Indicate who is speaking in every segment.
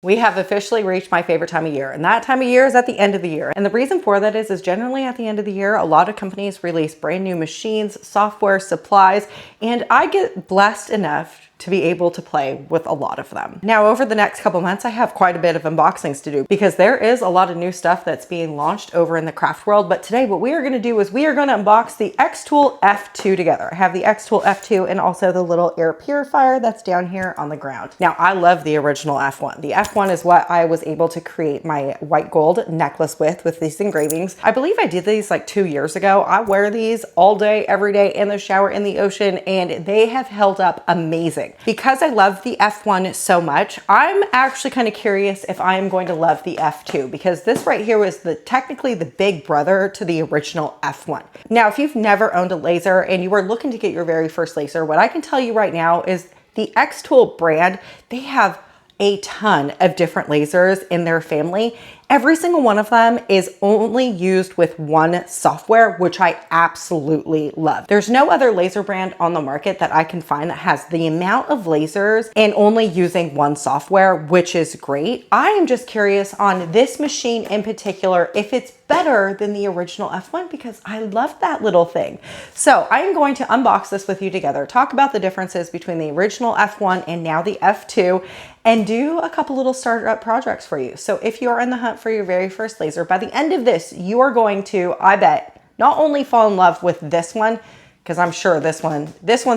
Speaker 1: We have officially reached my favorite time of year, and that time of year is at the end of the year. And the reason for that is generally at the end of the year, a lot of companies release brand new machines, software, supplies, and I get blessed enough to be able to play with a lot of them. Now, over the next couple months, I have quite a bit of unboxings to do because there is a lot of new stuff that's being launched over in the craft world. But today what we are gonna do is we are gonna unbox the xTool F2 together. I have the xTool F2 and also the little air purifier that's down here on the ground. Now, I love the original F1. The F1 is what I was able to create my white gold necklace with these engravings. I believe I did these like 2 years ago. I wear these all day, every day, in the shower, in the ocean, and they have held up amazing. Because I love the F1 so much, I'm actually kind of curious if I am going to love the F2, because this right here was technically the big brother to the original F1. Now, if you've never owned a laser and you are looking to get your very first laser, what I can tell you right now is the xTool brand, they have a ton of different lasers in their family. Every single one of them is only used with one software, which I absolutely love. There's no other laser brand on the market that I can find that has the amount of lasers and only using one software, which is great. I am just curious on this machine in particular, if it's better than the original F1, because I love that little thing. So I am going to unbox this with you together, talk about the differences between the original F1 and now the F2, and do a couple little startup projects for you. So if you are in the hunt for your very first laser, by the end of this, you are going to, I bet, not only fall in love with this one, because I'm sure this one's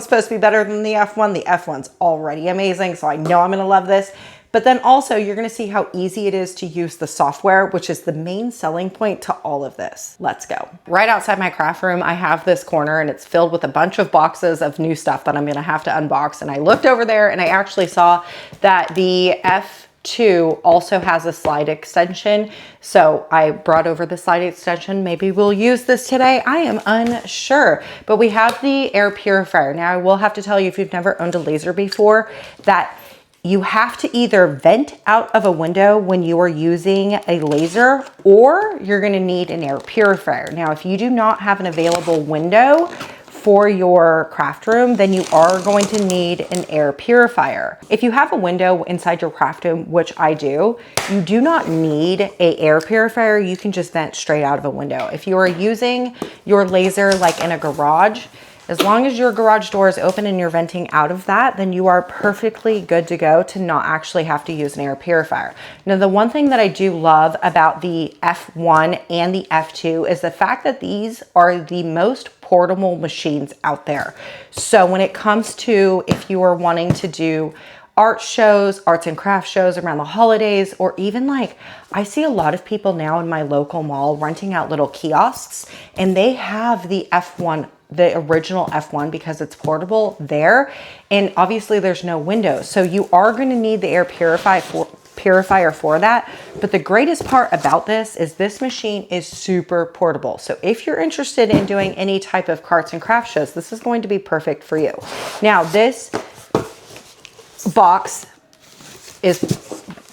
Speaker 1: supposed to be better than the F1. The F1's already amazing, so I know I'm gonna love this. But then also you're gonna see how easy it is to use the software, which is the main selling point to all of this. Let's go. Right outside my craft room, I have this corner and it's filled with a bunch of boxes of new stuff that I'm gonna have to unbox. And I looked over there and I actually saw that the F2 also has a slide extension. So I brought over the slide extension. Maybe we'll use this today. I am unsure, but we have the air purifier. Now I will have to tell you, if you've never owned a laser before, that you have to either vent out of a window when you are using a laser, or you're gonna need an air purifier. Now, if you do not have an available window for your craft room, then you are going to need an air purifier. If you have a window inside your craft room, which I do, you do not need an air purifier. You can just vent straight out of a window. If you are using your laser like in a garage, as long as your garage door is open and you're venting out of that, then you are perfectly good to go to not actually have to use an air purifier. Now, the one thing that I do love about the F1 and the F2 is the fact that these are the most portable machines out there. So when it comes to, if you are wanting to do art shows, arts and crafts shows around the holidays, or even like, I see a lot of people now in my local mall renting out little kiosks, and they have the F1, the original F1, because it's portable there. And obviously there's no windows. So you are going to need the air purifier for that. But the greatest part about this machine is super portable. So if you're interested in doing any type of arts and crafts shows, this is going to be perfect for you. Now, this box is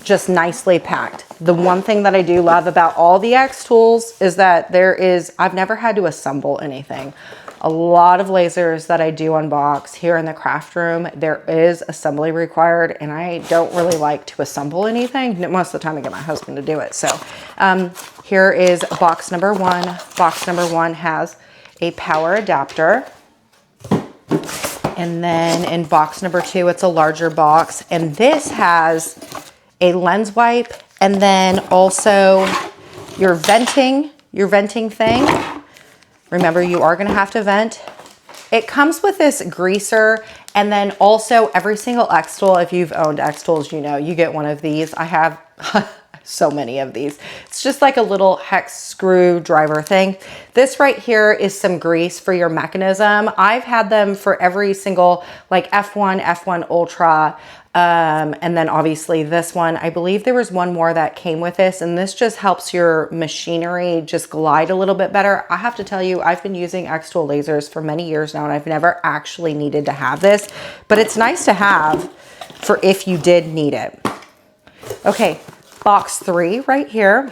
Speaker 1: just nicely packed. The one thing that I do love about all the xTools is that I've never had to assemble anything. A lot of lasers that I do unbox here in the craft room, there is assembly required, and I don't really like to assemble anything. Most of the time I get my husband to do it. So here is box number one. Box number one has a power adapter. And then in box number two, it's a larger box. And this has a lens wipe, and then also your venting thing. Remember, you are gonna have to vent. It comes with this greaser, and then also every single xTool, if you've owned xTools, you know, you get one of these. I have so many of these. It's just like a little hex screwdriver thing. This right here is some grease for your mechanism. I've had them for every single, like F1, F1 Ultra, and then obviously this one. I believe there was one more that came with this, and this just helps your machinery just glide a little bit better. I have to tell you, I've been using xTool lasers for many years now, and I've never actually needed to have this, but it's nice to have for if you did need it. Okay, box three right here.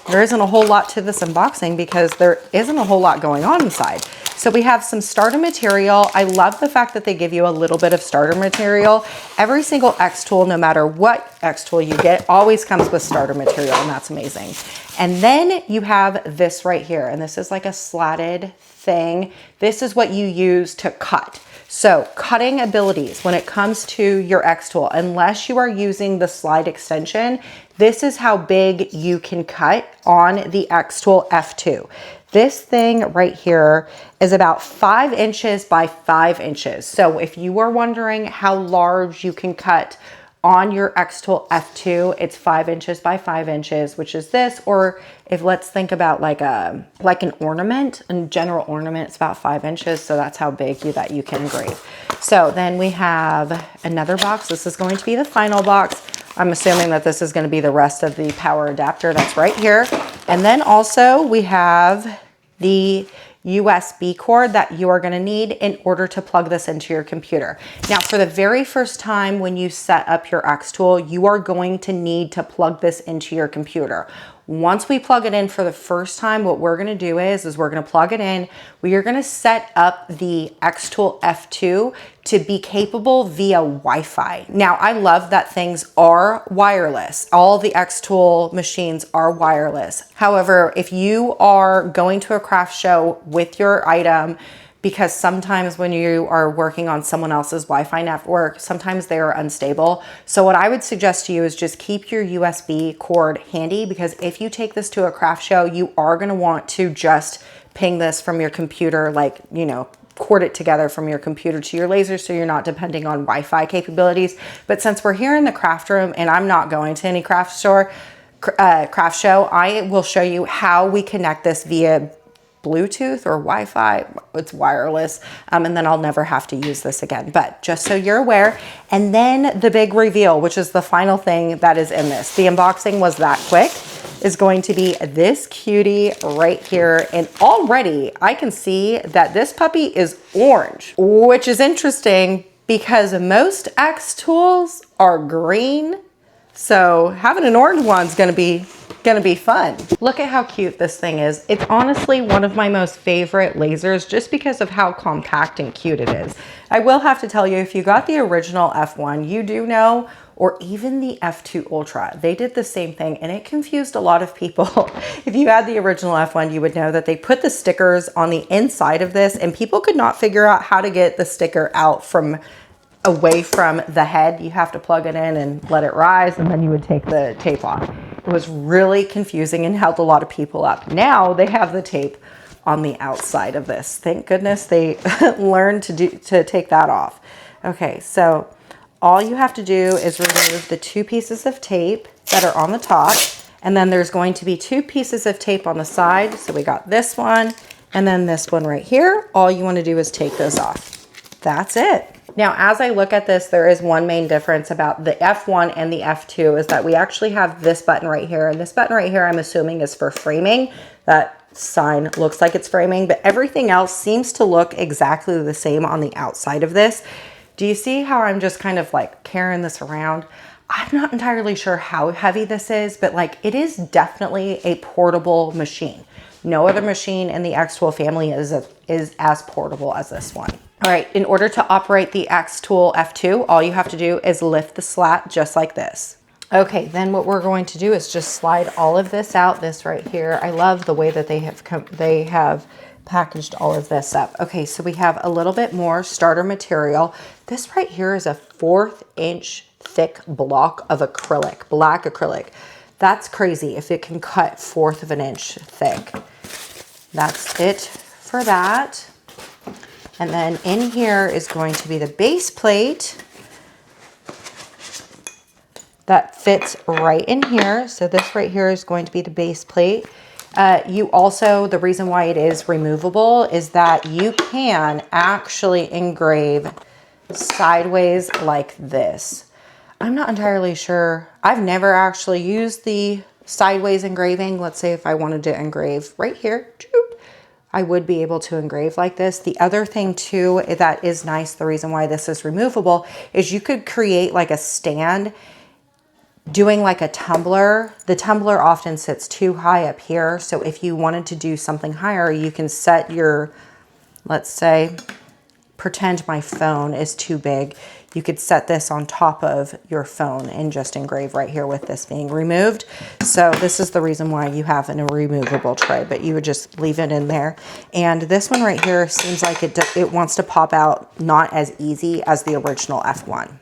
Speaker 1: There isn't a whole lot to this unboxing because there isn't a whole lot going on inside. So we have some starter material. I love the fact that they give you a little bit of starter material. Every single xTool, no matter what xTool you get, always comes with starter material, and that's amazing. And then you have this right here, and this is like a slatted thing. This is what you use to cut. So cutting abilities when it comes to your xTool, unless you are using the slide extension, this is how big you can cut on the xTool F2. This thing right here is about 5 inches by 5 inches. So if you were wondering how large you can cut on your xTool F2, it's 5 inches by 5 inches, which is this. Or if let's think about like an ornament, a general ornament, it's about 5 inches. So that's how big that you can engrave. So then we have another box. This is going to be the final box. I'm assuming that this is going to be the rest of the power adapter that's right here. And then also we have the USB cord that you are going to need in order to plug this into your computer. Now, for the very first time when you set up your xTool, you are going to need to plug this into your computer. Once we plug it in for the first time, what we're going to do is we're going to plug it in. We are going to set up the xTool F2 to be capable via Wi-Fi. Now, I love that things are wireless. All the xTool machines are wireless. However, if you are going to a craft show with your item, because sometimes when you are working on someone else's Wi-Fi network, sometimes they are unstable. So what I would suggest to you is just keep your USB cord handy, because if you take this to a craft show, you are going to want to just ping this from your computer, like, you know, cord it together from your computer to your laser, so you're not depending on Wi-Fi capabilities. But since we're here in the craft room and I'm not going to any craft show, I will show you how we connect this via Bluetooth or Wi-Fi. It's wireless, and then I'll never have to use this again. But just so you're aware. And then the big reveal, which is the final thing that is in this. The unboxing was that quick. Is going to be this cutie right here. And already I can see that this puppy is orange, which is interesting because most xTools are green. So having an orange one's gonna be fun. Look at how cute this thing is. It's honestly one of my most favorite lasers just because of how compact and cute it is. I will have to tell you, if you got the original F1, you do know, or even the F2 Ultra, they did the same thing and it confused a lot of people. If you had the original F1, you would know that they put the stickers on the inside of this and people could not figure out how to get the sticker out from away from the head. You have to plug it in and let it rise, and then you would take the tape off. It was really confusing and held a lot of people up. Now they have the tape on the outside of this. Thank goodness they learned to take that off. Okay, so all you have to do is remove the 2 pieces of tape that are on the top, and then there's going to be 2 pieces of tape on the side. So we got this one and then this one right here. All you want to do is take those off. That's it. Now, as I look at this, there is one main difference about the F1 and the F2 is that we actually have this button right here. And this button right here, I'm assuming, is for framing. That sign looks like it's framing, but everything else seems to look exactly the same on the outside of this. Do you see how I'm just kind of like carrying this around? I'm not entirely sure how heavy this is, but like it is definitely a portable machine. No other machine in the xTool family is as portable as this one. All right, in order to operate the xTool F2, all you have to do is lift the slat just like this. Okay, then what we're going to do is just slide all of this out, this right here. I love the way that they have packaged all of this up. Okay, so we have a little bit more starter material. This right here is a 1/4 inch thick block of acrylic, black acrylic. That's crazy if it can cut 1/4 of an inch thick. That's it for that. And then in here is going to be the base plate that fits right in here. So this right here is going to be the base plate. You also, the reason why it is removable is that you can actually engrave sideways like this. I'm not entirely sure. I've never actually used the sideways engraving. Let's say if I wanted to engrave right here, I would be able to engrave like this. The other thing too that is nice, the reason why this is removable, is you could create like a stand doing like a tumbler. The tumbler often sits too high up here. So if you wanted to do something higher, you can set your let's say, pretend my phone is too big, you could set this on top of your phone and just engrave right here with this being removed. So this is the reason why you have a removable tray, but you would just leave it in there. And this one right here seems like it wants to pop out not as easy as the original F1.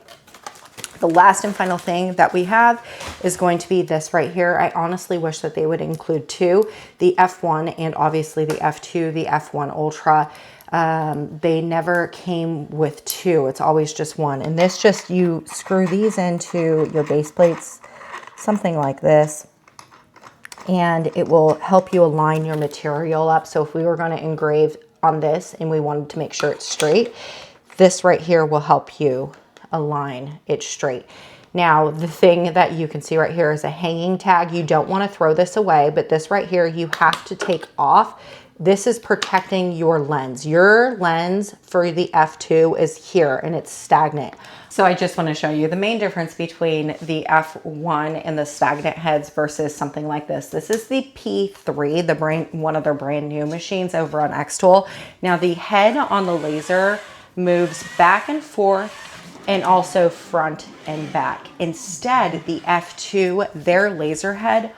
Speaker 1: The last and final thing that we have is going to be this right here. I honestly wish that they would include two, the F1 and obviously the F2, the F1 Ultra. They never came with two. It's always just one. And this just, you screw these into your base plates, something like this, and it will help you align your material up. So if we were going to engrave on this and we wanted to make sure it's straight, this right here will help you align it straight. Now, the thing that you can see right here is a hanging tag. You don't want to throw this away, but this right here, you have to take off. This is protecting your lens. Your lens for the F2 is here and it's stagnant. So I just want to show you the main difference between the F1 and the stagnant heads versus something like this. This is the P3, one of their brand new machines over on xTool. Now the head on the laser moves back and forth and also front and back. Instead, the F2, their laser head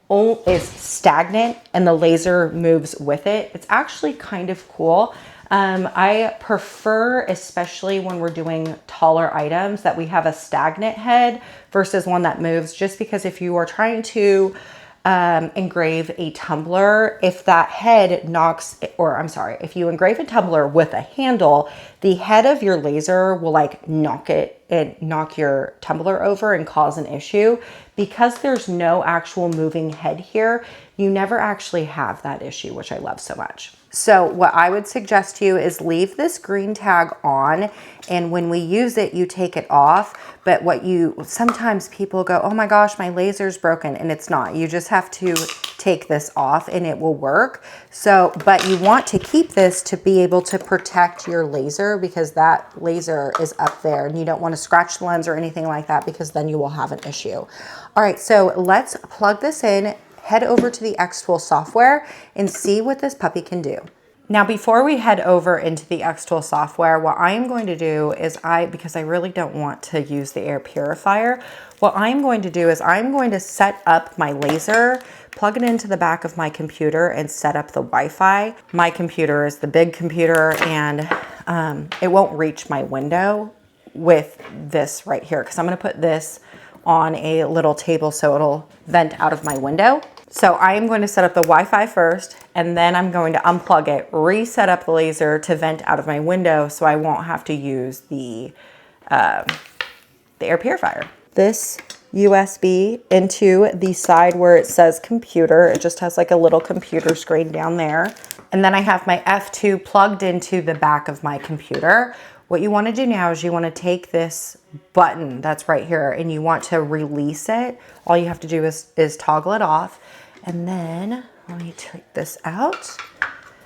Speaker 1: is stagnant and the laser moves with it. It's actually kind of cool. I prefer, especially when we're doing taller items, that we have a stagnant head versus one that moves, just because if you are trying to engrave a tumbler, if that head knocks, or I'm sorry, if you engrave a tumbler with a handle, the head of your laser will like knock your tumbler over and cause an issue. Because there's no actual moving head here, you never actually have that issue, which I love so much. So what I would suggest to you is leave this green tag on, and when we use it, you take it off. But sometimes people go, oh my gosh, my laser's broken, and it's not. You just have to take this off and it will work. So, but you want to keep this to be able to protect your laser, because that laser is up there and you don't want to scratch the lens or anything like that, because then you will have an issue. All right, so let's plug this in, head over to the xTool software and see what this puppy can do. Now, before we head over into the xTool software, what I am going to do is because I really don't want to use the air purifier, what I'm going to do is I'm going to set up my laser, plug it into the back of my computer and set up the Wi-Fi. My computer is the big computer and it won't reach my window with this right here, because I'm going to put this on a little table so it'll vent out of my window. So I am going to set up the Wi-Fi first, and then I'm going to unplug it, reset up the laser to vent out of my window so I won't have to use the air purifier. This USB into the side where it says computer, it just has like a little computer screen down there. And then I have my F2 plugged into the back of my computer. What you want to do now is you want to take this button that's right here and you want to release it. All you have to do is toggle it off. And then let me take this out.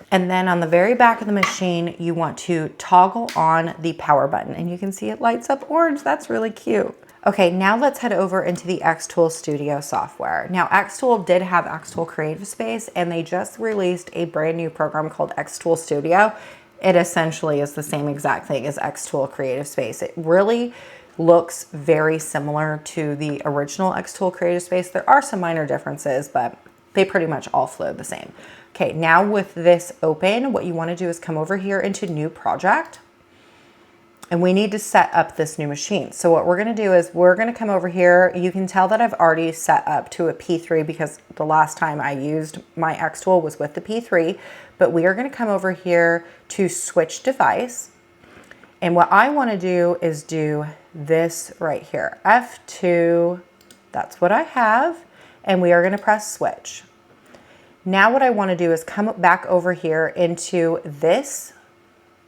Speaker 1: And then on the very back of the machine, you want to toggle on the power button. And you can see it lights up orange. That's really cute. Okay, now let's head over into the xTool Studio software. Now, xTool did have xTool Creative Space, and they just released a brand new program called xTool Studio. It essentially is the same exact thing as xTool Creative Space. It really looks very similar to the original xTool Creative Space. There are some minor differences, but they pretty much all flow the same. Okay, now with this open, what you want to do is come over here into New Project. And we need to set up this new machine. So what we're gonna do is we're gonna come over here. You can tell that I've already set up to a P3 because the last time I used my xTool was with the P3, but we are gonna come over here to switch device. And what I wanna do is do this right here, F2, that's what I have, and we are gonna press switch. Now what I wanna do is come back over here into this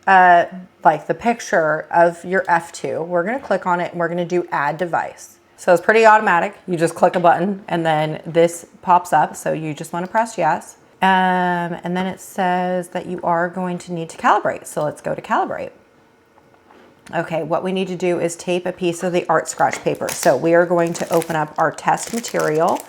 Speaker 1: like the picture of your F2. We're gonna click on it and we're gonna do add device. So it's pretty automatic. You just click a button and then this pops up. So you just wanna press yes. And then it says that you are going to need to calibrate. So let's go to calibrate. Okay, what we need to do is tape a piece of the art scratch paper. So we are going to open up our test material.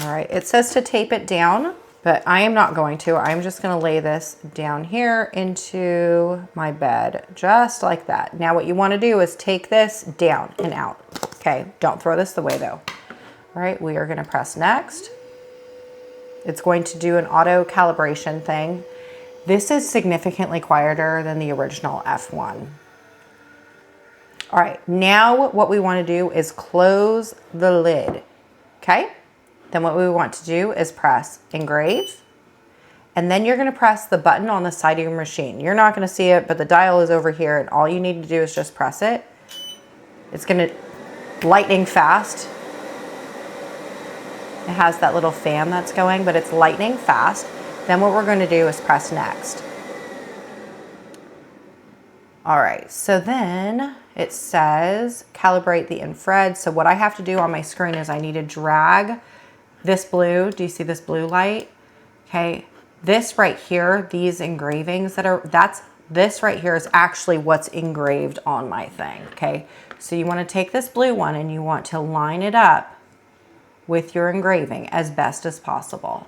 Speaker 1: All right, it says to tape it down, but I am not going to. I'm just gonna lay this down here into my bed, just like that. Now what you wanna do is take this down and out. Okay, don't throw this away though. All right, we are gonna press next. It's going to do an auto calibration thing. This is significantly quieter than the original F1. All right, now what we want to do is close the lid, okay? Then what we want to do is press Engrave, and then you're going to press the button on the side of your machine. You're not going to see it, but the dial is over here, and all you need to do is just press it. It's going to lightning fast. It has that little fan that's going, but it's lightning fast. Then what we're going to do is press next. All right, so then it says calibrate the infrared. So what I have to do on my screen is I need to drag this blue. Do you see this blue light? Okay, this right here, these engravings this right here is actually what's engraved on my thing, okay? So you want to take this blue one and you want to line it up with your engraving as best as possible.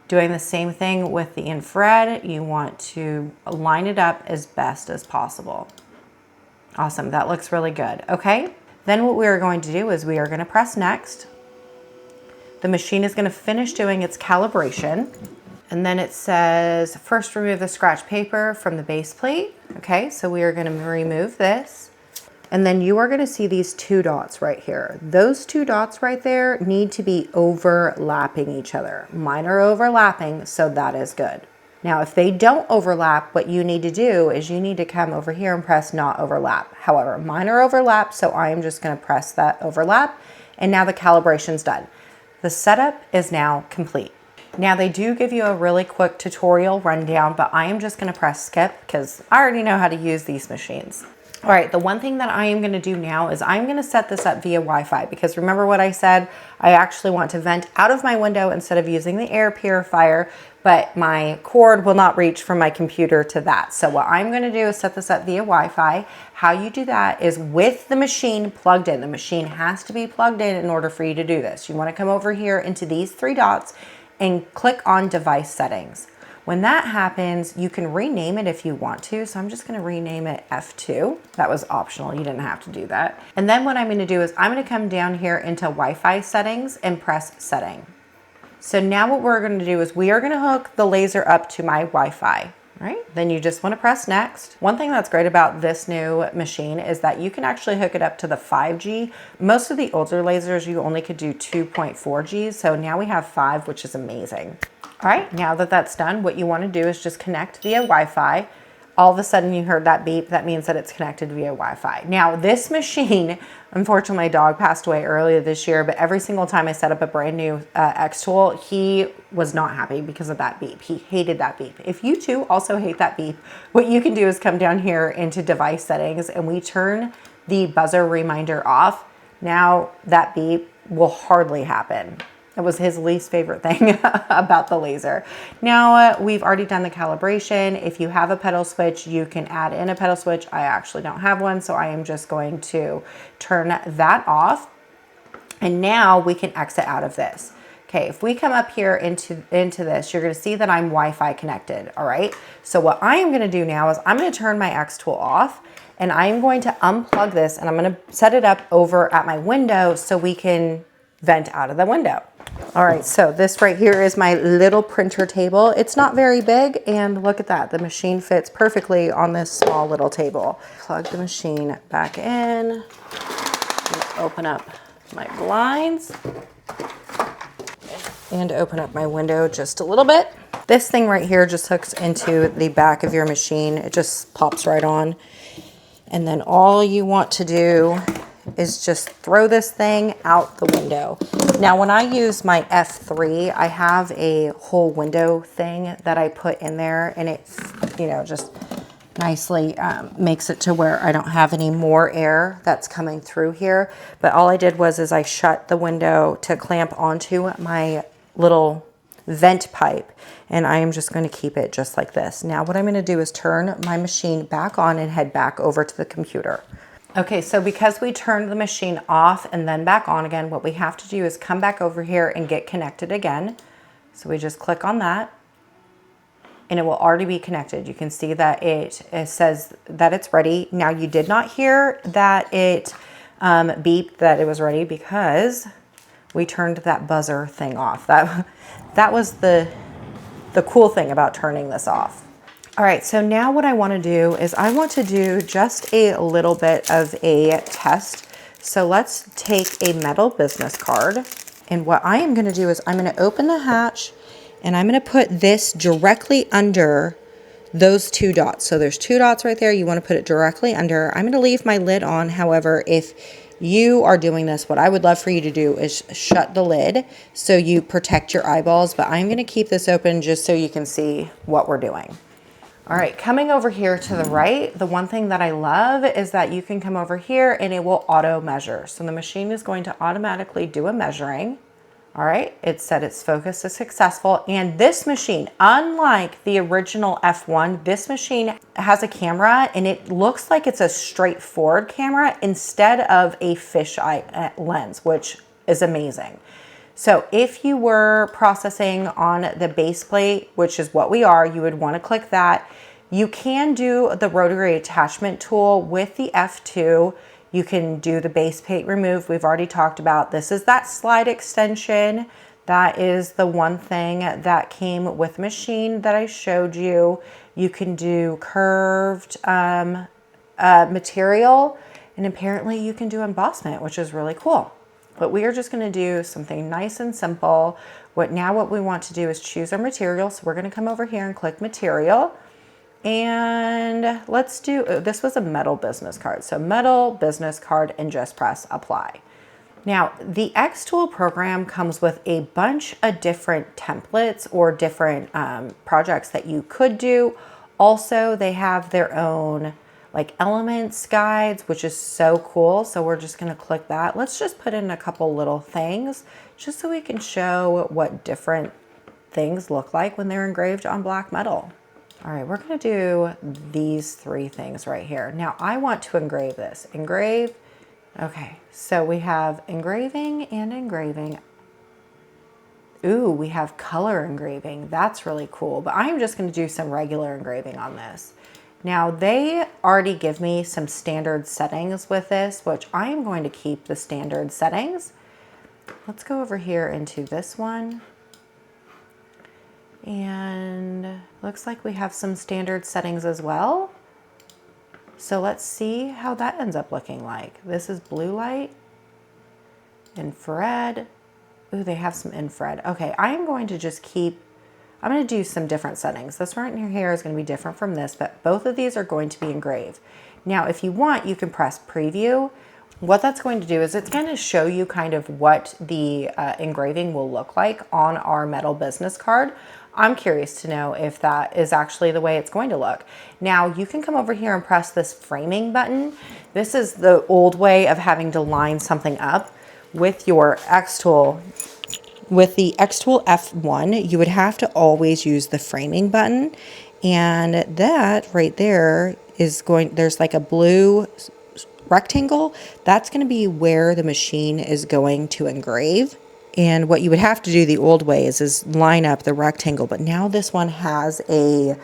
Speaker 1: Doing the same thing with the infrared, you want to line it up as best as possible. Awesome, that looks really good, okay? Then what we are going to do is we are gonna press next. The machine is gonna finish doing its calibration. And then it says, first remove the scratch paper from the base plate. Okay, so we are gonna remove this. And then you are gonna see these two dots right here. Those two dots right there need to be overlapping each other. Mine are overlapping, so that is good. Now, if they don't overlap, what you need to do is you need to come over here and press not overlap. However, mine are overlapped, so I am just gonna press that overlap, and now the calibration's done. The setup is now complete. Now they do give you a really quick tutorial rundown, but I am just gonna press skip because I already know how to use these machines. All right, the one thing that I am gonna do now is I'm gonna set this up via Wi-Fi because remember what I said? I actually want to vent out of my window instead of using the air purifier, but my cord will not reach from my computer to that. So what I'm gonna do is set this up via Wi-Fi. How you do that is with the machine plugged in. The machine has to be plugged in order for you to do this. You wanna come over here into these three dots and click on device settings. When that happens, you can rename it if you want to. So I'm just gonna rename it F2. That was optional, you didn't have to do that. And then what I'm gonna do is I'm gonna come down here into Wi-Fi settings and press setting. So now what we're gonna do is we are gonna hook the laser up to my Wi-Fi. Right? Then you just want to press next. One thing that's great about this new machine is that you can actually hook it up to the 5G. Most of the older lasers, you only could do 2.4G. So now we have 5, which is amazing. All right, now that that's done, what you want to do is just connect via Wi-Fi. All of a sudden you heard that beep, that means that it's connected via Wi-Fi. Now this machine, unfortunately my dog passed away earlier this year, but every single time I set up a brand new xTool, he was not happy because of that beep. He hated that beep. If you too also hate that beep, what you can do is come down here into device settings and we turn the buzzer reminder off. Now that beep will hardly happen. It was his least favorite thing about the laser. Now we've already done the calibration. If you have a pedal switch, you can add in a pedal switch. I actually don't have one, so I am just going to turn that off. And now we can exit out of this. Okay, if we come up here into this, you're gonna see that I'm Wi-Fi connected, all right? So what I am gonna do now is I'm gonna turn my xTool off and I'm going to unplug this and I'm gonna set it up over at my window so we can vent out of the window. All right, so this right here is my little printer table. It's not very big, and look at that. The machine fits perfectly on this small little table. Plug the machine back in. Open up my blinds and open up my window just a little bit. This thing right here just hooks into the back of your machine. It just pops right on. And then all you want to do is just throw this thing out the window. Now, when I use my F3, I have a whole window thing that I put in there, and it, you know, just nicely makes it to where I don't have any more air that's coming through here. But all I did was I shut the window to clamp onto my little vent pipe, and I am just going to keep it just like this. Now, what I'm going to do is turn my machine back on and head back over to the computer. Okay, so because we turned the machine off and then back on again, what we have to do is come back over here and get connected again. So we just click on that and it will already be connected. You can see that it says that it's ready. Now you did not hear that it beeped that it was ready because we turned that buzzer thing off. That was the cool thing about turning this off. All right, so now what I want to do is I want to do just a little bit of a test. So let's take a metal business card. And what I am going to do is I'm going to open the hatch and I'm going to put this directly under those 2 dots. So there's 2 dots right there. You want to put it directly under. I'm going to leave my lid on. However, if you are doing this, what I would love for you to do is shut the lid so you protect your eyeballs. But I'm going to keep this open just so you can see what we're doing. All right, coming over here to the right, the one thing that I love is that you can come over here and it will auto measure. So the machine is going to automatically do a measuring. All right, it said its focus is successful. And this machine, unlike the original F1, this machine has a camera and it looks like it's a straightforward camera instead of a fisheye lens, which is amazing. So if you were processing on the base plate, which is what we are, you would want to click that. You can do the rotary attachment tool with the F2. You can do the base plate remove. We've already talked about this is that slide extension. That is the one thing that came with the machine that I showed you. You can do curved material, and apparently you can do embossment, which is really cool. But we are just going to do something nice and simple. What we want to do is choose our material. So we're going to come over here and click material. And let's do, this was a metal business card. So metal business card and just press apply. Now the xTool program comes with a bunch of different templates or different projects that you could do. Also, they have their own like elements guides, which is so cool. So we're just gonna click that. Let's just put in a couple little things just so we can show what different things look like when they're engraved on black metal. All right, we're gonna do these 3 things right here. Now I want to engrave this. Engrave, okay, so we have engraving and engraving. Ooh, we have color engraving. That's really cool, but I'm just gonna do some regular engraving on this. Now they already give me some standard settings with this, which I am going to keep the standard settings. Let's go over here into this one. And looks like we have some standard settings as well. So let's see how that ends up looking like. This is blue light, infrared. Ooh, they have some infrared. Okay, I am going to just keep, I'm going to do some different settings. This right here is going to be different from this, but both of these are going to be engraved. Now, if you want, you can press preview. What that's going to do is it's going to show you kind of what the engraving will look like on our metal business card. I'm curious to know if that is actually the way it's going to look. Now, you can come over here and press this framing button. This is the old way of having to line something up with your xTool. With the xTool F1, you would have to always use the framing button. And that right there is there's like a blue rectangle. That's going to be where the machine is going to engrave. And what you would have to do the old way is line up the rectangle. But now this one has a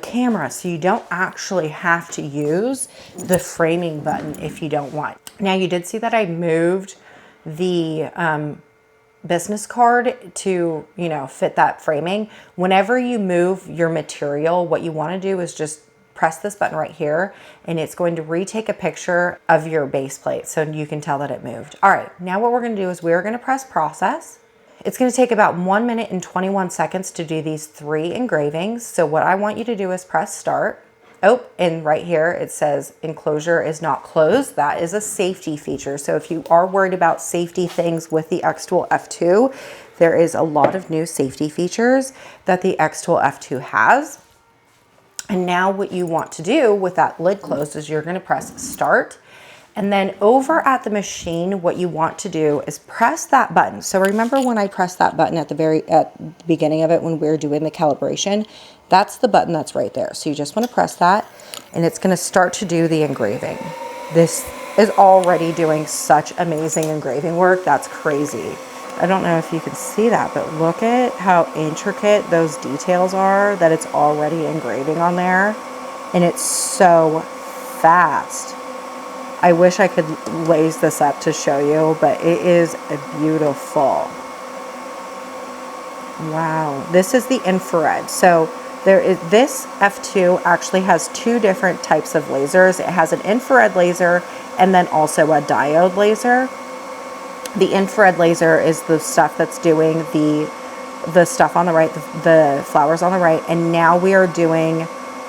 Speaker 1: camera, so you don't actually have to use the framing button if you don't want. Now you did see that I moved the business card to, fit that framing. Whenever you move your material, what you want to do is just press this button right here and it's going to retake a picture of your base plate so you can tell that it moved. All right, now what we're going to do is we're going to press process. It's going to take about 1 minute and 21 seconds to do these 3 engravings. So what I want you to do is press start. Oh, and right here it says enclosure is not closed. That is a safety feature. So if you are worried about safety things with the xTool F2, there is a lot of new safety features that the xTool F2 has. And now what you want to do with that lid closed is you're going to press start. And then over at the machine, what you want to do is press that button. So remember when I pressed that button at the beginning of it when we were doing the calibration, that's the button that's right there. So you just want to press that and it's going to start to do the engraving. This is already doing such amazing engraving work. That's crazy. I don't know if you can see that, but look at how intricate those details are that it's already engraving on there. And it's so fast. I wish I could lace this up to show you, but it is beautiful. Wow, this is the infrared. So this F2 actually has two different types of lasers. It has an infrared laser and then also a diode laser. The infrared laser is the stuff that's doing the stuff on the right, the flowers on the right, and now we are doing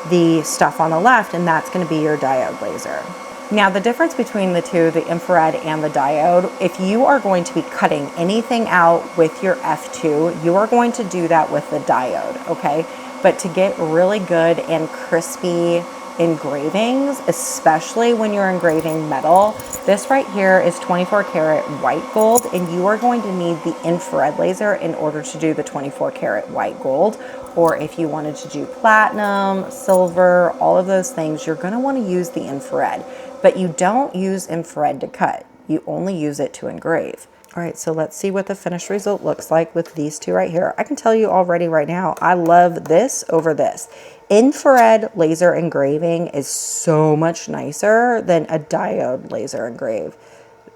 Speaker 1: the stuff on the left, and that's going to be your diode laser. Now the difference between the two, the infrared and the diode, if you are going to be cutting anything out with your F2, you are going to do that with the diode, okay? But to get really good and crispy engravings, especially when you're engraving metal, this right here is 24 karat white gold, and you are going to need the infrared laser in order to do the 24 karat white gold. Or if you wanted to do platinum, silver, all of those things, you're going to want to use the infrared. But you don't use infrared to cut. You only use it to engrave. All right, so let's see what the finished result looks like with these two right here. I can tell you already right now, I love this over this. Infrared laser engraving is so much nicer than a diode laser engrave.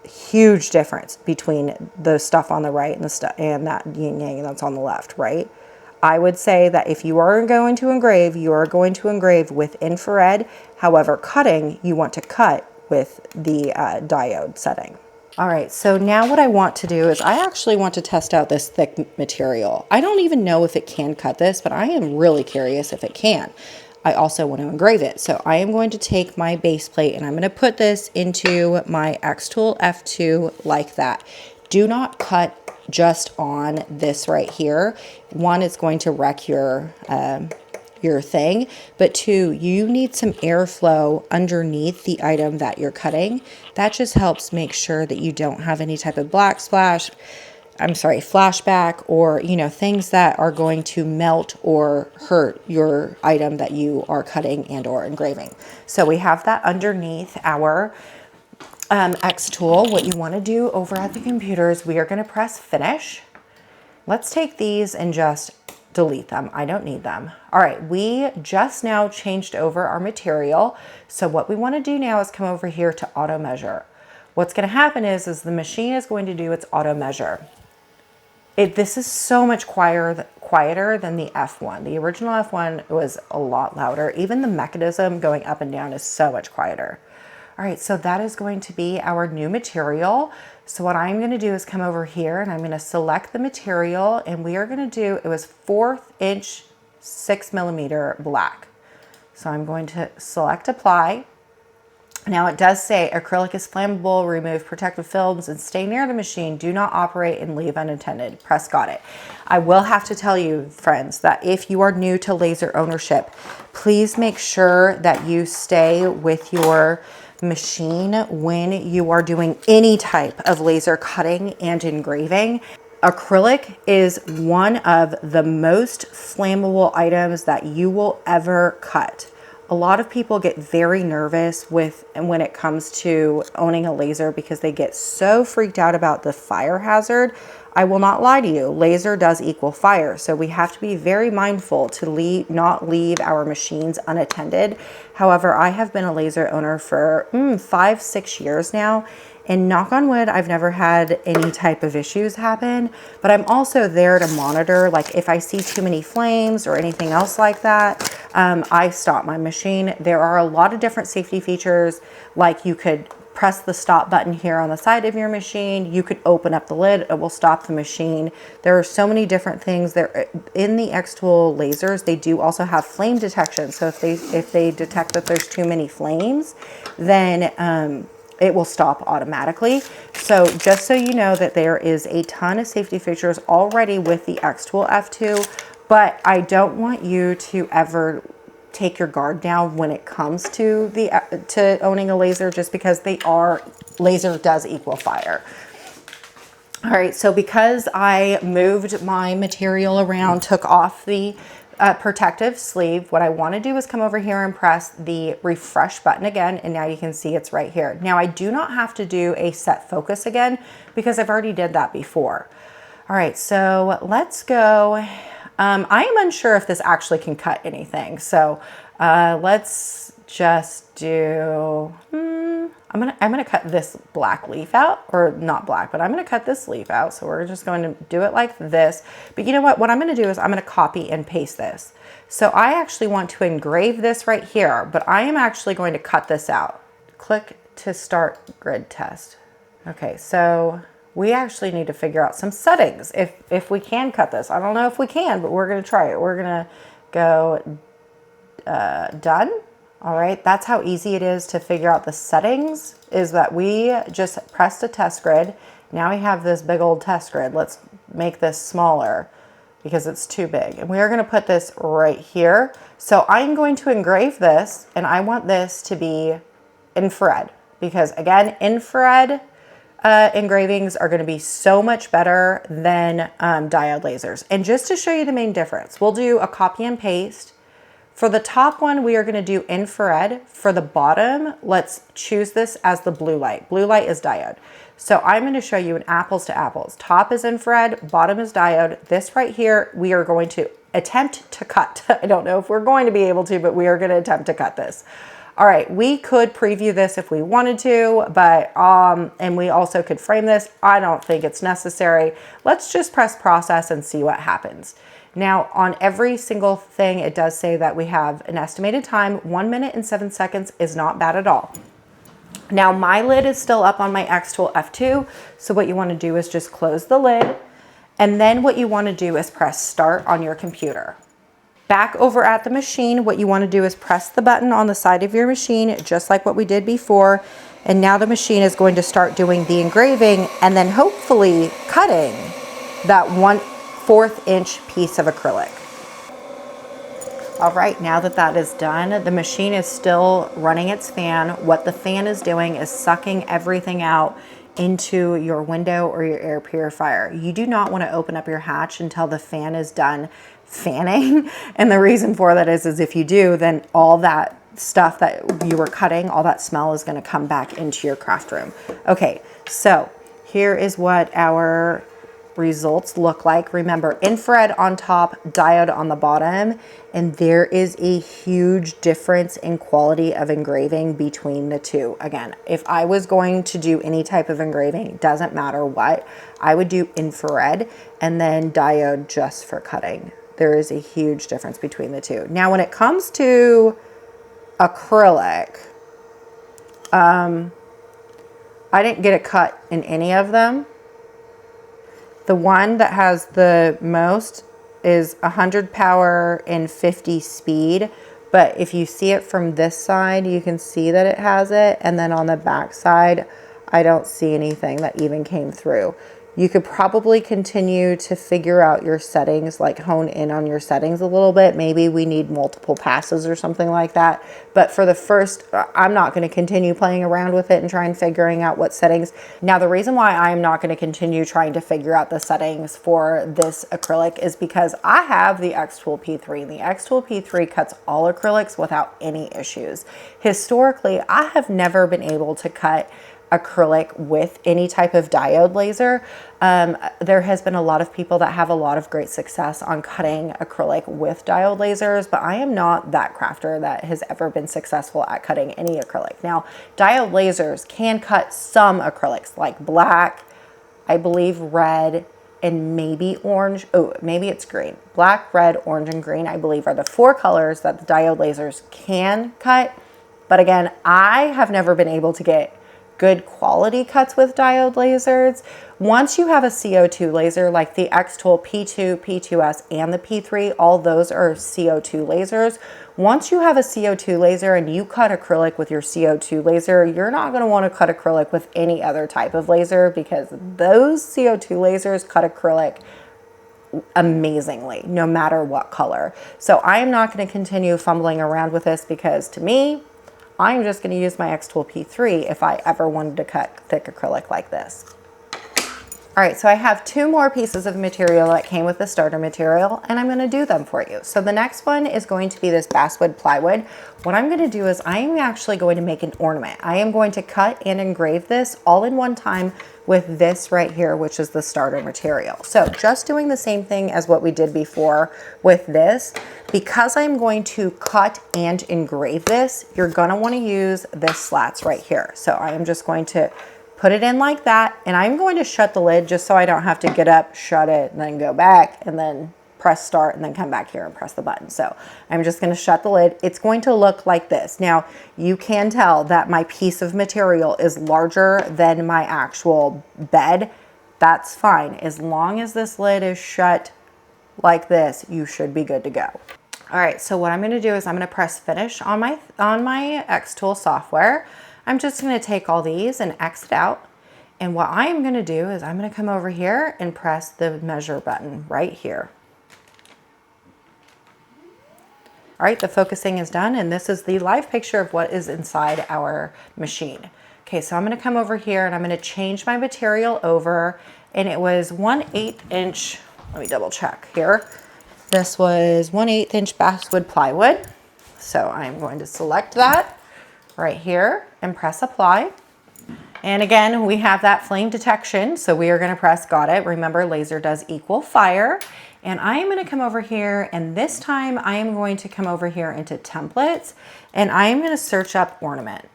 Speaker 1: Huge difference between the stuff on the right and the stuff and that yin yang that's on the left, right? I would say that if you are going to engrave, you are going to engrave with infrared. However, cutting, you want to cut with the diode setting. All right, so now what I want to do is I actually want to test out this thick material. I don't even know if it can cut this, but I am really curious if it can. I also want to engrave it. So I am going to take my base plate and I'm going to put this into my xTool F2 like that. Do not cut just on this right here. One, it's going to wreck your thing, but two, you need some airflow underneath the item that you're cutting. That just helps make sure that you don't have any type of flashback, or, you know, things that are going to melt or hurt your item that you are cutting and or engraving. So we have that underneath our xTool. What you want to do over at the computer is we are going to press finish. Let's take these and just delete them. I don't need them. All right, we just now changed over our material. So what we want to do now is come over here to auto measure. What's going to happen is the machine is going to do its auto measure. This is so much quieter than the F1. The original F1 was a lot louder. Even the mechanism going up and down is so much quieter. All right, so that is going to be our new material. So what I'm going to do is come over here and I'm going to select the material, and we are going to do, it was 1/4 inch 6mm black. So I'm going to select apply. Now it does say acrylic is flammable, remove protective films and stay near the machine. Do not operate and leave unattended. Press got it. I will have to tell you, friends, that if you are new to laser ownership, please make sure that you stay with your machine when you are doing any type of laser cutting and engraving. Acrylic is one of the most flammable items that you will ever cut. A lot of people get very nervous when it comes to owning a laser because they get so freaked out about the fire hazard. I will not lie to you, laser does equal fire. So we have to be very mindful to not leave our machines unattended. However, I have been a laser owner for 5-6 years now, and knock on wood, I've never had any type of issues happen, but I'm also there to monitor, like if I see too many flames or anything else like that, I stop my machine. There are a lot of different safety features, like you could press the stop button here on the side of your machine. You could open up the lid, it will stop the machine. There are so many different things there. In the xTool lasers, they do also have flame detection. So if they detect that there's too many flames, then it will stop automatically. So just so you know that there is a ton of safety features already with the xTool F2, but I don't want you to ever take your guard down when it comes to owning a laser, just because laser does equal fire. All right, so because I moved my material around, took off the protective sleeve, what I want to do is come over here and press the refresh button again, and now you can see it's right here. Now I do not have to do a set focus again because I've already did that before. All right, so let's go. I am unsure if this actually can cut anything. So let's just do, I'm gonna cut this black leaf out, or not black, but I'm gonna cut this leaf out. So we're just going to do it like this. But you know what I'm gonna do is I'm gonna copy and paste this. So I actually want to engrave this right here, but I am actually going to cut this out. Click to start grid test. Okay, so we actually need to figure out some settings if we can cut this. I don't know if we can, but we're gonna try it. We're gonna go done. All right, that's how easy it is to figure out the settings, is that we just pressed a test grid. Now we have this big old test grid. Let's make this smaller because it's too big. And we are gonna put this right here. So I'm going to engrave this, and I want this to be infrared, because again, infrared engravings are going to be so much better than diode lasers. And just to show you the main difference, we'll do a copy and paste. For the top one, we are going to do infrared. For the bottom, let's choose this as the blue light. Blue light is diode. So I'm going to show you an apples to apples. Top is infrared, bottom is diode. This right here, we are going to attempt to cut. I don't know if we're going to be able to, but we are going to attempt to cut this. All right, we could preview this if we wanted to, but, and we also could frame this. I don't think it's necessary. Let's just press process and see what happens. Now, on every single thing, it does say that we have an estimated time. 1 minute and 7 seconds is not bad at all. Now, my lid is still up on my xTool F2. So what you want to do is just close the lid. And then what you want to do is press start on your computer. Back over at the machine, what you want to do is press the button on the side of your machine, just like what we did before. And now the machine is going to start doing the engraving and then hopefully cutting that 1/4 inch piece of acrylic. All right, now that that is done, the machine is still running its fan. What the fan is doing is sucking everything out into your window or your air purifier. You do not want to open up your hatch until the fan is done fanning. And the reason for that is if you do, then all that stuff that you were cutting, all that smell is going to come back into your craft room. Okay, so here is what our results look like. Remember, infrared on top, diode on the bottom, and there is a huge difference in quality of engraving between the two. Again, if I was going to do any type of engraving, doesn't matter what, I would do infrared and then diode just for cutting. There is a huge difference between the two. Now, when it comes to acrylic, I didn't get a cut in any of them. The one that has the most is 100 power and 50 speed. But if you see it from this side, you can see that it has it. And then on the back side, I don't see anything that even came through. You could probably continue to figure out your settings, like hone in on your settings a little bit. Maybe we need multiple passes or something like that. But for the first, I'm not going to continue playing around with it and trying figuring out what settings. Now, the reason why I'm not going to continue trying to figure out the settings for this acrylic is because I have the xTool P3. And the xTool P3 cuts all acrylics without any issues. Historically, I have never been able to cut acrylic with any type of diode laser. There has been a lot of people that have a lot of great success on cutting acrylic with diode lasers, but I am not that crafter that has ever been successful at cutting any acrylic. Now, diode lasers can cut some acrylics like black, I believe red, and maybe orange. Oh, maybe it's green. Black, red, orange, and green, I believe, are the 4 colors that the diode lasers can cut. But again, I have never been able to get good quality cuts with diode lasers. Once you have a CO2 laser like the xTool P2, P2S, and the P3, all those are CO2 lasers. Once you have a CO2 laser and you cut acrylic with your CO2 laser, you're not going to want to cut acrylic with any other type of laser because those CO2 lasers cut acrylic amazingly, no matter what color. So I am not going to continue fumbling around with this because to me, I'm just going to use my xTool P3 if I ever wanted to cut thick acrylic like this. All right, so I have 2 more pieces of material that came with the starter material, and I'm gonna do them for you. So the next one is going to be this basswood plywood. What I'm gonna do is I am actually going to make an ornament. I am going to cut and engrave this all in one time with this right here, which is the starter material. So just doing the same thing as what we did before with this, because I'm going to cut and engrave this, you're gonna wanna use this slats right here. So I am just going to put it in like that, and I'm going to shut the lid just so I don't have to get up, shut it, and then go back, and then press start, and then come back here and press the button. So I'm just gonna shut the lid. It's going to look like this. Now, you can tell that my piece of material is larger than my actual bed. That's fine. As long as this lid is shut like this, you should be good to go. All right, so what I'm gonna do is I'm gonna press finish on my xTool software. I'm just gonna take all these and exit out. And what I'm gonna do is I'm gonna come over here and press the measure button right here. All right, the focusing is done, and this is the live picture of what is inside our machine. Okay, so I'm gonna come over here and I'm gonna change my material over, and it was 1/8 inch, let me double check here. This was 1/8 inch basswood plywood. So I'm going to select that right here and press apply. And again, we have that flame detection, so we are gonna press got it. Remember, laser does equal fire. And I am gonna come over here, and this time I am going to come over here into templates, and I am gonna search up ornament.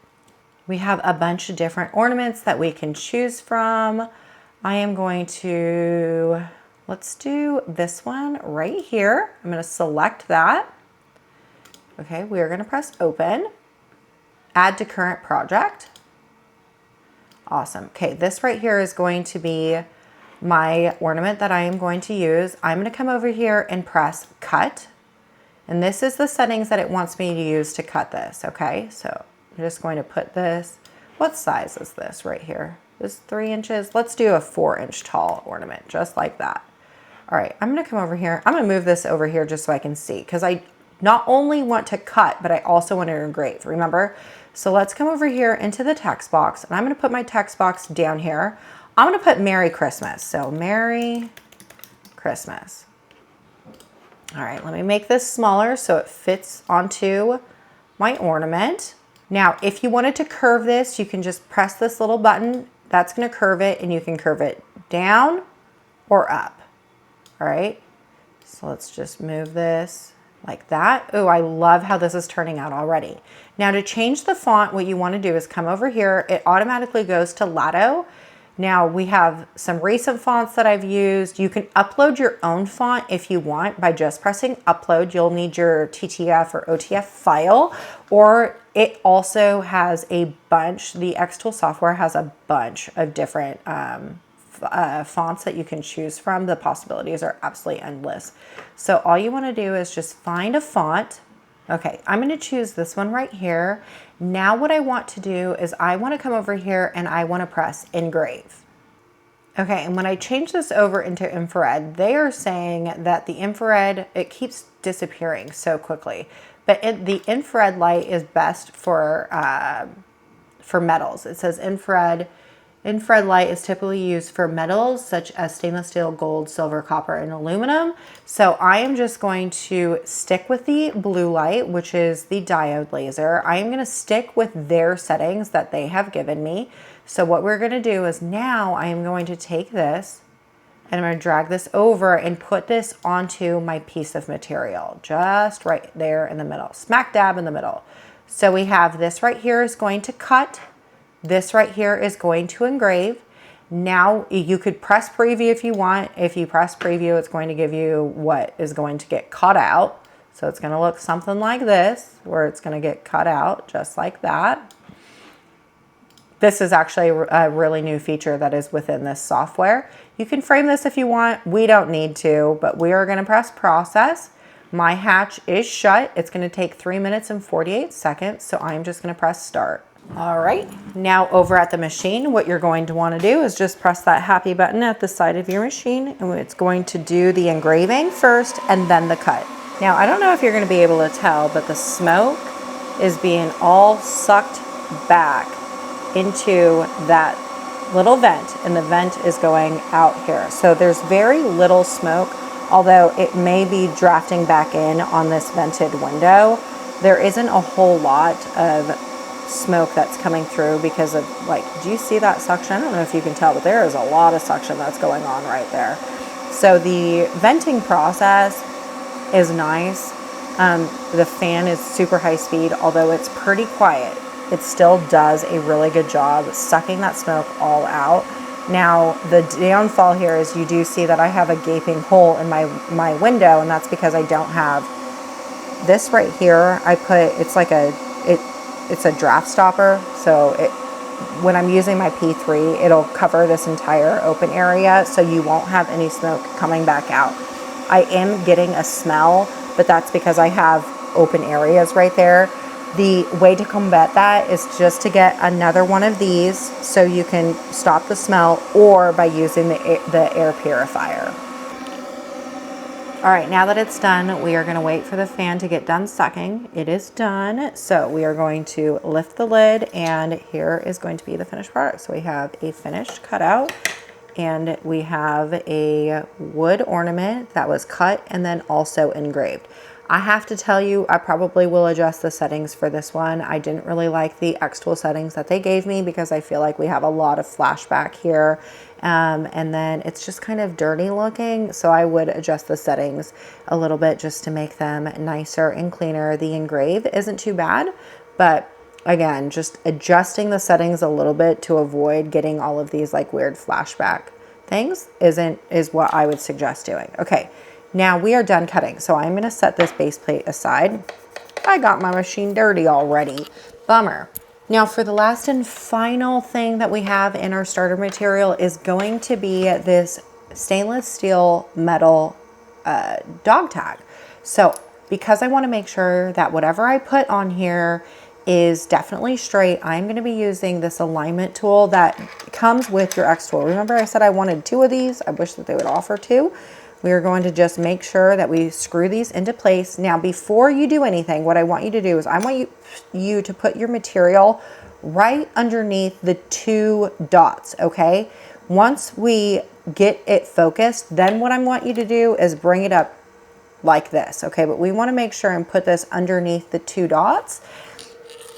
Speaker 1: We have a bunch of different ornaments that we can choose from. I am going to, let's do this one right here. I'm gonna select that. Okay, we are gonna press open. Add to current project. Awesome. Okay, this right here is going to be my ornament that I am going to use. I'm going to come over here and press cut. And this is the settings that it wants me to use to cut this. Okay, so I'm just going to put this, what size is this right here? This 3 inches. Let's do a 4-inch tall ornament, just like that. All right, I'm going to come over here. I'm going to move this over here just so I can see, because I not only want to cut, but I also want to engrave, remember? So let's come over here into the text box, and I'm going to put my text box down here. I'm going to put Merry Christmas. So Merry Christmas. All right, let me make this smaller so it fits onto my ornament. Now, if you wanted to curve this, you can just press this little button. That's going to curve it, and you can curve it down or up. All right, so let's just move this like that. Oh, I love how this is turning out already. Now to change the font, what you want to do is come over here. It automatically goes to Lato. Now we have some recent fonts that I've used. You can upload your own font if you want by just pressing upload. You'll need your TTF or OTF file, or it also has a bunch, the xTool software has a bunch of different fonts that you can choose from. The possibilities are absolutely endless. So all you want to do is just find a font. Okay, I'm going to choose this one right here. Now what I want to do is I want to come over here and I want to press engrave. Okay, and when I change this over into infrared, they are saying that the infrared, it keeps disappearing so quickly. But the infrared light is best for metals. It says infrared light is typically used for metals such as stainless steel, gold, silver, copper, and aluminum. So I am just going to stick with the blue light, which is the diode laser. I am going to stick with their settings that they have given me. So what we're going to do is now I am going to take this and I'm going to drag this over and put this onto my piece of material, just right there in the middle, smack dab in the middle. So we have this right here is going to cut. This right here is going to engrave. Now you could press preview if you want. If you press preview, it's going to give you what is going to get cut out. So it's going to look something like this, where it's going to get cut out just like that. This is actually a really new feature that is within this software. You can frame this if you want. We don't need to, but we are going to press process. My hatch is shut. It's going to take 3 minutes and 48 seconds. So I'm just going to press start. All right, now over at the machine, what you're going to want to do is just press that happy button at the side of your machine, and it's going to do the engraving first and then the cut. Now, I don't know if you're going to be able to tell, but the smoke is being all sucked back into that little vent, and the vent is going out here. So there's very little smoke, although it may be drafting back in on this vented window. There isn't a whole lot of smoke that's coming through because of, like, do you see that suction? I don't know if you can tell, but there is a lot of suction that's going on right there. So the venting process is nice. The fan is super high speed, although it's pretty quiet. It still does a really good job sucking that smoke all out. Now, the downfall here is you do see that I have a gaping hole in my window, and that's because I don't have this right here. I put, it's like it's a draft stopper, so when I'm using my P3, it'll cover this entire open area, so you won't have any smoke coming back out. I am getting a smell, but that's because I have open areas right there. The way to combat that is just to get another one of these so you can stop the smell, or by using the air purifier. All right, now that it's done, we are going to wait for the fan to get done sucking. It is done. So we are going to lift the lid, and here is going to be the finished product. So we have a finished cutout, and we have a wood ornament that was cut and then also engraved. I have to tell you, I probably will adjust the settings for this one. I didn't really like the xTool settings that they gave me because I feel like we have a lot of flashback here. And then it's just kind of dirty looking. So I would adjust the settings a little bit just to make them nicer and cleaner. The Engrave isn't too bad, but again, just adjusting the settings a little bit to avoid getting all of these like weird flashback things is what I would suggest doing. Okay. Now we are done cutting, so I'm going to set this base plate aside. I got my machine dirty already. Bummer. Now for the last and final thing that we have in our starter material is going to be this stainless steel metal dog tag. So because I want to make sure that whatever I put on here is definitely straight, I'm going to be using this alignment tool that comes with your xTool. Remember I said I wanted 2 of these? I wish that they would offer 2. We are going to just make sure that we screw these into place. Now, before you do anything, what I want you to do is I want you to put your material right underneath the 2 dots, okay? Once we get it focused, then what I want you to do is bring it up like this, okay? But we want to make sure and put this underneath the 2 dots.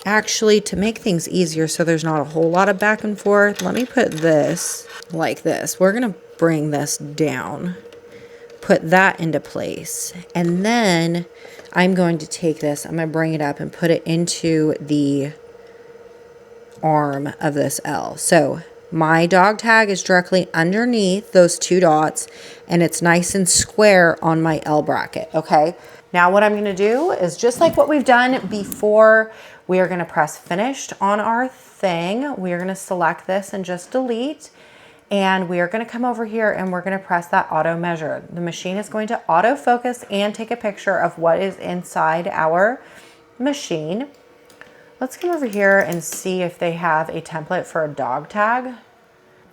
Speaker 1: Actually, to make things easier so there's not a whole lot of back and forth, let me put this like this. We're going to bring this down. Put that into place, and then I'm going to take this, I'm going to bring it up and put it into the arm of this L. So my dog tag is directly underneath those 2 dots, and it's nice and square on my L bracket. Okay, now what I'm going to do is just like what we've done before. We are going to press finished on our thing. We are going to select this and just delete. And we are going to come over here and we're going to press that auto measure. The machine is going to auto focus and take a picture of what is inside our machine. Let's come over here and see if they have a template for a dog tag.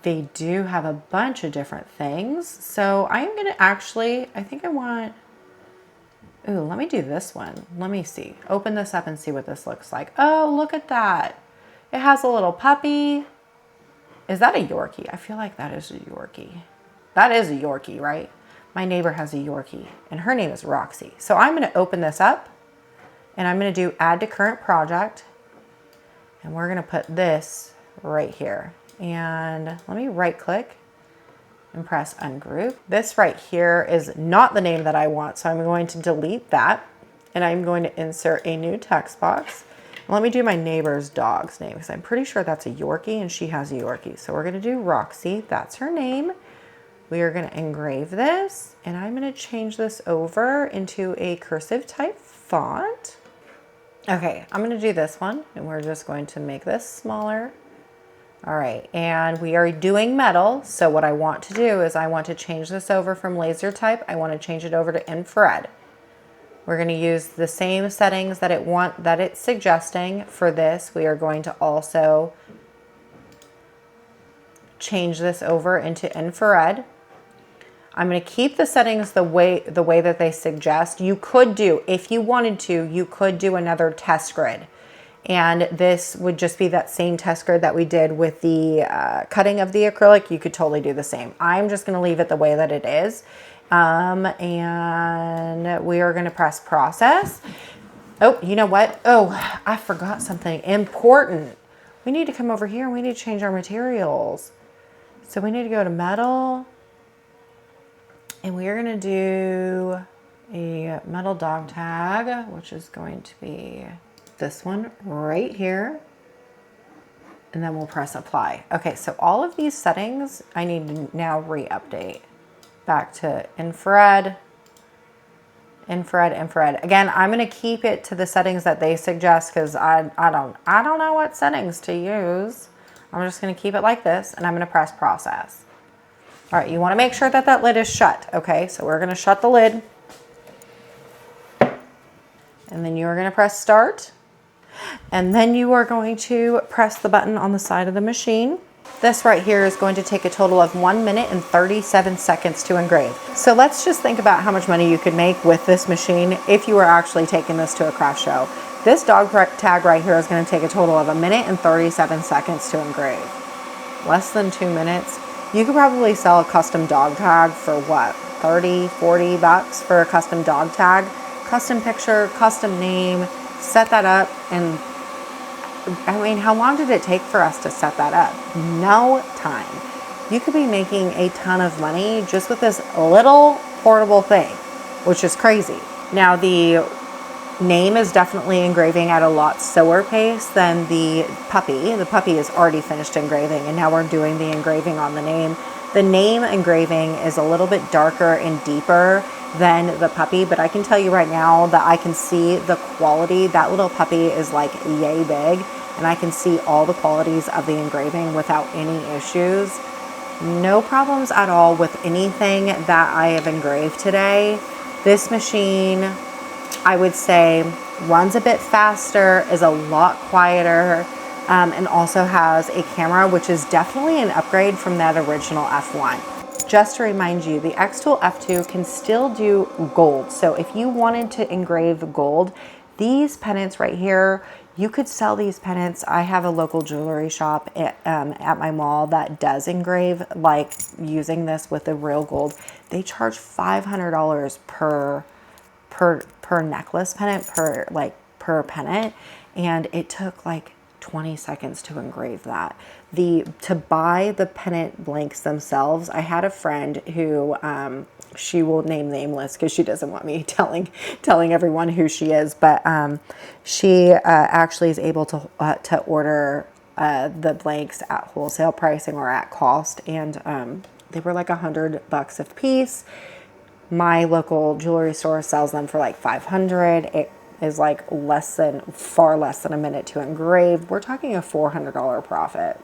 Speaker 1: They do have a bunch of different things. So I'm going to actually, I think I want, ooh, let me do this one. Let me see. Open this up and see what this looks like. Oh, look at that. It has a little puppy. Is that a Yorkie? I feel like that is a Yorkie. That is a Yorkie, right? My neighbor has a Yorkie, and her name is Roxy. So I'm going to open this up, and I'm going to do add to current project, and we're going to put this right here. And let me right click and press ungroup. This right here is not the name that I want, so I'm going to delete that, and I'm going to insert a new text box. Let me do my neighbor's dog's name because I'm pretty sure that's a Yorkie and she has a Yorkie. So we're going to do Roxy. That's her name. We are going to engrave this, and I'm going to change this over into a cursive type font. Okay, I'm going to do this one, and we're just going to make this smaller. All right, and we are doing metal. So what I want to do is I want to change this over from laser type. I want to change it over to infrared. We're going to use the same settings that it's suggesting for this. We are going to also change this over into infrared. I'm going to keep the settings the way that they suggest. You could do, if you wanted to, you could do another test grid And this would just be that same test grid that we did with the cutting of the acrylic. You could totally do the same. I'm just gonna leave it the way that it is. And we are gonna press process. Oh, you know what? Oh, I forgot something important. We need to come over here and we need to change our materials. So we need to go to metal, and we are gonna do a metal dog tag, which is going to be this one right here. And then we'll press apply. Okay, so all of these settings I need to now re-update back to infrared, infrared, infrared. Again, I'm gonna keep it to the settings that they suggest because I don't know what settings to use. I'm just gonna keep it like this, and I'm gonna press process. All right, you wanna make sure that that lid is shut, okay? So we're gonna shut the lid. And then you're gonna press start. And then you are going to press the button on the side of the machine. This right here is going to take a total of 1 minute and 37 seconds to engrave. So let's just think about how much money you could make with this machine if you were actually taking this to a craft show. This dog tag right here is going to take a total of 1 minute and 37 seconds to engrave. Less than 2 minutes. You could probably sell a custom dog tag for what, 30, 40 bucks for a custom dog tag? Custom picture, custom name, set that up. And I mean, how long did it take for us to set that up? No time. You could be making a ton of money just with this little portable thing, which is crazy. Now the name is definitely engraving at a lot slower pace than the puppy. The puppy is already finished engraving, and now we're doing the engraving on the name. The name engraving is a little bit darker and deeper than the puppy, but I can tell you right now that I can see the quality. That little puppy is like yay big, and I can see all the qualities of the engraving without any issues. No problems at all with anything that I have engraved today. This machine, I would say, runs a bit faster, is a lot quieter, and also has a camera, which is definitely an upgrade from that original F1. Just to remind you, the xTool F2 can still do gold. So if you wanted to engrave gold, these pendants right here, you could sell these pendants. I have a local jewelry shop at my mall that does engrave, like using this with the real gold. They charge $500 per necklace pendant, per pendant, and it took like 20 seconds to engrave that. To buy the pendant blanks themselves, I had a friend who she will name nameless because she doesn't want me telling everyone who she is, but she actually is able to order the blanks at wholesale pricing or at cost, and they were like $100 a piece. My local jewelry store sells them for like $500. It is like far less than a minute to engrave. We're talking a $400 profit,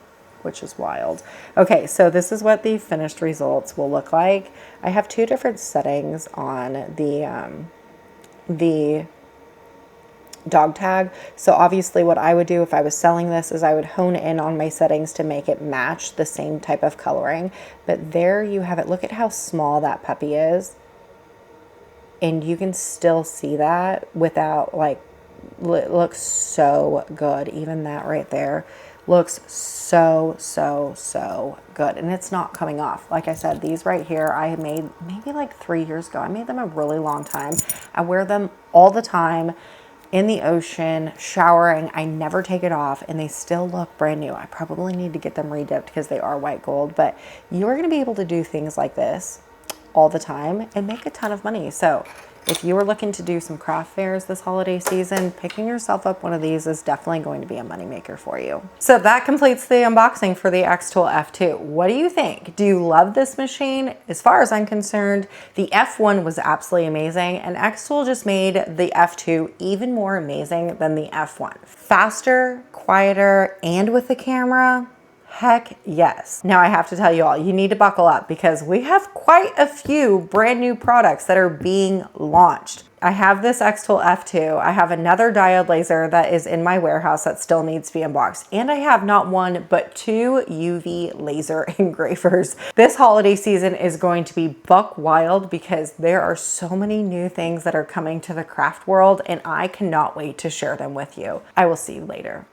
Speaker 1: which is wild. Okay, so this is what the finished results will look like. I have two different settings on the dog tag. So obviously what I would do if I was selling this is I would hone in on my settings to make it match the same type of coloring. But there you have it. Look at how small that puppy is. And you can still see that without, like, it looks so good. Even that right there looks so good. And it's not coming off. Like I said, these right here, I made maybe like 3 years ago. I made them a really long time. I wear them all the time in the ocean, showering. I never take it off, and they still look brand new. I probably need to get them redipped because they are white gold. But you're going to be able to do things like this all the time and make a ton of money. So if you were looking to do some craft fairs this holiday season, picking yourself up one of these is definitely going to be a moneymaker for you. So that completes the unboxing for the xTool F2. What do you think? Do you love this machine? As far as I'm concerned, the F1 was absolutely amazing, and xTool just made the F2 even more amazing than the F1. Faster, quieter, and with the camera. Heck yes. Now I have to tell you all, you need to buckle up because we have quite a few brand new products that are being launched. I have this xTool F2. I have another diode laser that is in my warehouse that still needs to be unboxed. And I have not one, but 2 UV laser engravers. This holiday season is going to be buck wild because there are so many new things that are coming to the craft world and I cannot wait to share them with you. I will see you later.